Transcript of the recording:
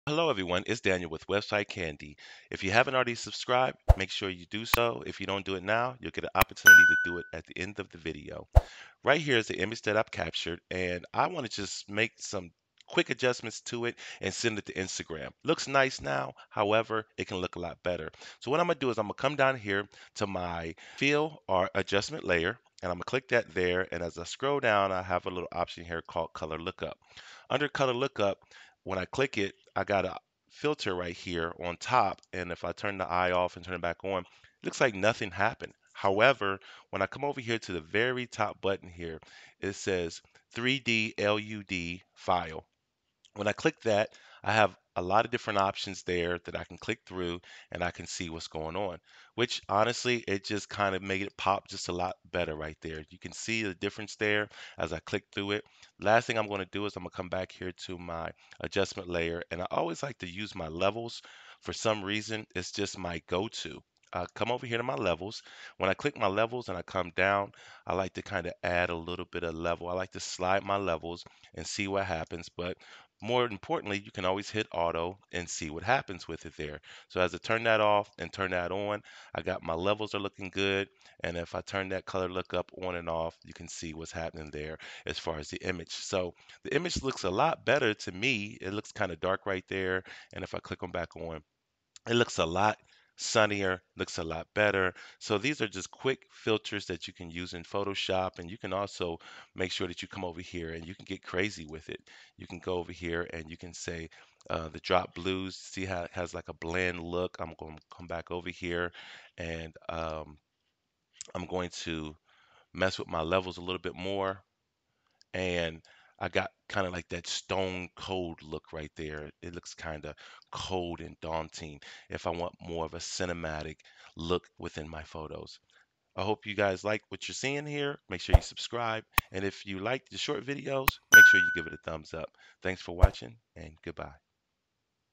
Hello, everyone. It's Daniel with Website Candy. If you haven't already subscribed, make sure you do so. If you don't do it now, you'll get an opportunity to do it at the end of the video. Right here is the image that I've captured, and I want to just make some quick adjustments to it and send it to Instagram. Looks nice now, however, it can look a lot better. So what I'm gonna do is I'm gonna come down here to my fill or adjustment layer, and I'm gonna click that there. And as I scroll down, I have a little option here called Color Lookup. Under Color Lookup, when I click it, I got a filter right here on top, and if I turn the eye off and turn it back on, it looks like nothing happened. However, when I come over here to the very top button here, it says 3D LUD file. When I click that, I have a lot of different options there that I can click through and I can see what's going on, which honestly, it just kind of made it pop just a lot better right there. You can see the difference there as I click through it. Last thing I'm going to do is I'm going to come back here to my adjustment layer, and I always like to use my levels. For some reason, it's just my go-to. Come over here to my levels. When I click my levels and I come down, I like to kind of add a little bit of level. I like to slide my levels and see what happens. But more importantly, you can always hit auto and see what happens with it there. So as I turn that off and turn that on, I got my levels are looking good. And if I turn that color lookup on and off, you can see what's happening there as far as the image. So the image looks a lot better to me. It looks kind of dark right there. And if I click on back on, it looks a lot sunnier, looks a lot better. So these are just quick filters that you can use in Photoshop, and you can also make sure that you come over here and you can get crazy with it. You can go over here and you can say the drop blues, see how it has like a bland look. I'm going to come back over here and I'm going to mess with my levels a little bit more, and I got kind of like that stone cold look right there. It looks kind of cold and daunting if I want more of a cinematic look within my photos. I hope you guys like what you're seeing here. Make sure you subscribe. And if you like the short videos, make sure you give it a thumbs up. Thanks for watching, and goodbye.